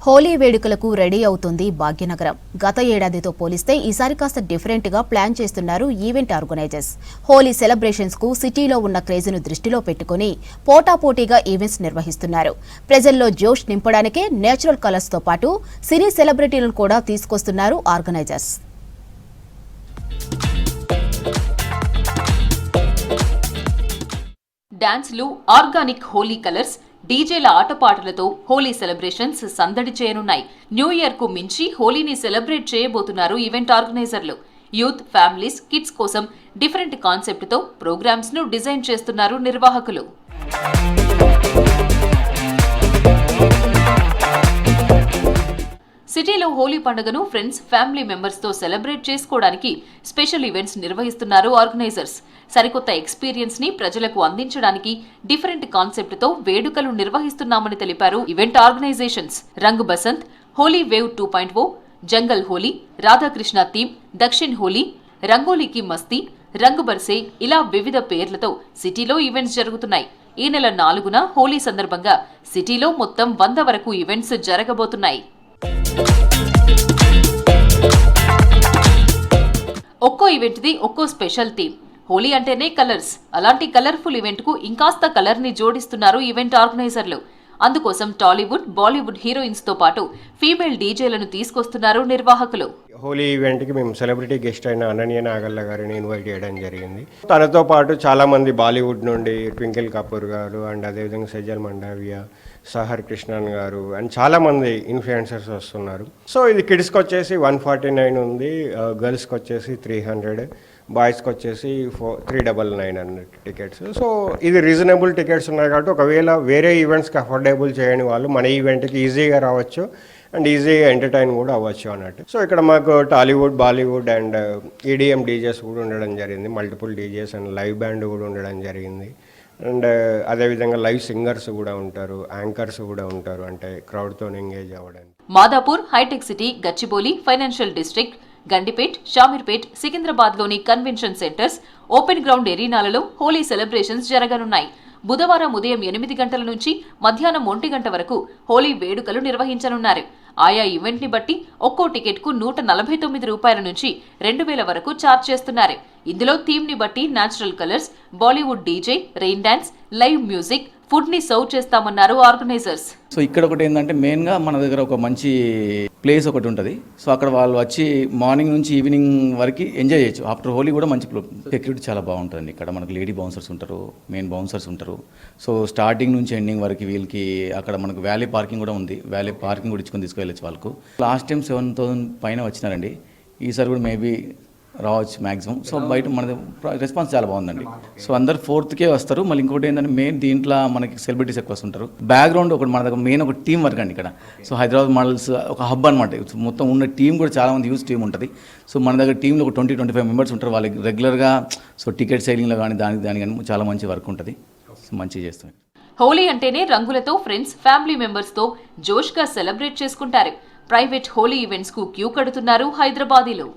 హోలీ వేడుకలకు రెడీ అవుతుంది భాగ్యనగరం. గత ఏడాదితో పోలిస్తే ఈసారి కాస్త డిఫరెంట్ గా ప్లాన్ చేస్తున్నారు ఈవెంట్ ఆర్గనైజర్స్. హోలీ సెలబ్రేషన్స్ కు సిటీలో ఉన్న క్రేజ్ను దృష్టిలో పెట్టుకుని పోటాపోటీగా ఈవెంట్స్ నిర్వహిస్తున్నారు. ప్రజల్లో జోష్ నింపడానికే నేచురల్ కలర్స్ తో పాటు సినీ సెలబ్రిటీలను కూడా తీసుకొస్తున్నారు ఆర్గనైజర్స్. డాన్స్లు, ఆర్గానిక్ హోలీ కలర్స్, డీజేల ఆటపాటలతో హోలీ సెలబ్రేషన్స్ సందడి చేయనున్నాయి. న్యూ ఇయర్ కు మించి హోలీని సెలబ్రేట్ చేయబోతున్నారు ఈవెంట్ ఆర్గనైజర్లు. యూత్, ఫ్యామిలీస్, కిడ్స్ కోసం డిఫరెంట్ కాన్సెప్ట్ తో ప్రోగ్రామ్స్ ను డిజైన్ చేస్తున్నారు నిర్వాహకులు. సిటీలో హోలీ పండుగను ఫ్రెండ్స్, ఫ్యామిలీ మెంబర్స్ తో సెలబ్రేట్ చేసుకోవడానికి స్పెషల్ ఈవెంట్స్ నిర్వహిస్తున్నారు ఆర్గనైజర్స్. సరికొత్త ఎక్స్పీరియన్స్ ని ప్రజలకు అందించడానికి డిఫరెంట్ కాన్సెప్ట్ తో వేడుకలు నిర్వహిస్తున్నామని తెలిపారు ఈవెంట్ ఆర్గనైజేషన్స్. రంగ్ బసంత్, హోలీ వేవ్ 2.0, జంగల్ హోలీ, రాధాకృష్ణ థీమ్, దక్షిణ్ హోలీ, రంగోలీకి మస్తీ, రంగ్ బర్సే ఇలా వివిధ పేర్లతో సిటీలో ఈవెంట్స్ జరుగుతున్నాయి. ఈ నెల 4న హోలీ సందర్భంగా సిటీలో మొత్తం 100 వరకు ఈవెంట్స్ జరగబోతున్నాయి. ఒక్కో ఈవెంట్ ది ఒక్కో స్పెషల్ థీమ్. హోలీ అంటేనే కలర్స్. అలాంటి కలర్ఫుల్ ఈవెంట్ కు ఇంకాస్త కలర్ ని జోడిస్తున్నారు ఈవెంట్ ఆర్గనైజర్లు. అందుకోసం టాలీవుడ్, బాలీవుడ్ హీరోయిన్స్ తో పాటు ఫీమేల్ డీజేలను తీసుకొస్తున్నారు నిర్వాహకులు. హోలీ ఈవెంట్కి మేము సెలబ్రిటీ గెస్ట్ అయిన అనన్య నాగల్ల గారిని ఇన్వైట్ చేయడం జరిగింది. తనతో పాటు చాలామంది బాలీవుడ్ నుండి ట్వింకిల్ కపూర్ గారు అండ్ అదేవిధంగా సెజల్ మండావియా, సహర్ కృష్ణన్ గారు అండ్ చాలామంది ఇన్ఫ్లుయెన్సర్స్ వస్తున్నారు. సో ఇది కిడ్స్కి వచ్చేసి 149 ఉంది, గర్ల్స్కి వచ్చేసి 300, బాయ్స్కి వచ్చేసి 399 అన్నట్టు టికెట్స్. సో ఇది రీజనబుల్ టికెట్స్ ఉన్నాయి కాబట్టి ఒకవేళ వేరే ఈవెంట్స్కి అఫోర్డబుల్ చేయని వాళ్ళు మన ఈవెంట్కి ఈజీగా రావచ్చు అండ్ ఈజీగా ఎంటర్టైన్ కూడా అవ్వచ్చు అన్నట్టు. సో ఇక్కడ మాకు Tollywood, Bollywood and EDM DJs కూడా ఉండడం జరిగింది. Multiple DJs and live band కూడా ఉండడం జరిగింది. అండ్ అదేవిధంగా లైవ్ సింగర్స్ కూడా ఉంటారు, యాంకర్స్ కూడా ఉంటారు, అంటే క్రౌడ్తో ఎంగేజ్ అవ్వడానికి. మాదాపూర్, హైటెక్ City, Gachibowli, financial district, Gandipet, Shamirpet, సికింద్రాబాద్లోని కన్వెన్షన్ సెంటర్స్, ఓపెన్ గ్రౌండ్ ఎరీనాలలో హోలీ సెలబ్రేషన్స్ జరగనున్నాయి. బుధవారం ఉదయం 8 గంటల నుంచి మధ్యాహ్నం 1 గంట వరకు హోలీ వేడుకలు నిర్వహించనున్నారు. ఆయా ఈవెంట్ ని బట్టి ఒక్కో టికెట్ కు 149 రూపాయల నుంచి 2000 వరకు ఛార్జ్ చేస్తున్నారు. ఇందులో థీమ్ ని బట్టి natural colours, Bollywood DJ, rain dance, live music, food ని సర్వ్ చేస్తామన్నారు ఆర్గనైజర్స్. సో ఇక్కడ ఒకటి ఏంటంటే మెయిన్గా మన దగ్గర ఒక మంచి ప్లేస్ ఒకటి ఉంటుంది. సో అక్కడ వాళ్ళు వచ్చి మార్నింగ్ నుంచి ఈవినింగ్ వరకు ఎంజాయ్ చేయొచ్చు. ఆఫ్టర్ హోలీ కూడా మంచి సెక్యూరిటీ చాలా బాగుంటుంది. ఇక్కడ మనకు లేడీ బౌన్సర్స్ ఉంటారు, మెయిన్ బౌన్సర్స్ ఉంటారు. సో స్టార్టింగ్ నుంచి ఎండింగ్ వరకు వీళ్ళకి అక్కడ మనకు వ్యాలీ పార్కింగ్ కూడా ఉంది. వ్యాలీ పార్కింగ్ కూడా ఇచ్చుకొని తీసుకెళ్ళచ్చు వాళ్ళకు. లాస్ట్ టైం 7,000 పైన వచ్చినారండి. ఈసారి కూడా మేబీ రావచ్చు మ్యాక్సిమం. సో బయట మన రెస్పాన్స్ చాలా బాగుందండి. సో అందరు 4th వస్తారు. మళ్ళీ ఇంకోటి ఏంటంటే మెయిన్ దీంట్లో మనకి సెలబ్రిటీస్ ఎక్కువ వస్తుంటారు. బ్యాక్గ్రౌండ్ ఒకటి మన దగ్గర మెయిన్ ఒక టీం వర్క్ అండి ఇక్కడ. సో హైదరాబాద్ మోడల్స్ ఒక హబ్ అనమాట. మొత్తం ఉన్న టీం కూడా చాలా మంది యూజ్ టీం ఉంటుంది. సో మన దగ్గర టీంలో ఒక 20-25 మెంబర్స్ ఉంటారు. వాళ్ళకి రెగ్యులర్గా సో టికెట్ సేలింగ్లో కానీ దాని కానీ చాలా మంచి వర్క్ ఉంటుంది. సో మంచిగా చేస్తాం. హోలీ అంటేనే రంగులతో ఫ్రెండ్స్, ఫ్యామిలీ మెంబర్స్ తో జోష్గా సెలబ్రేట్ చేసుకుంటారు. ప్రైవేట్ హోలీ ఈవెంట్స్ కు క్యూ కడుతున్నారు హైదరాబాదీలో.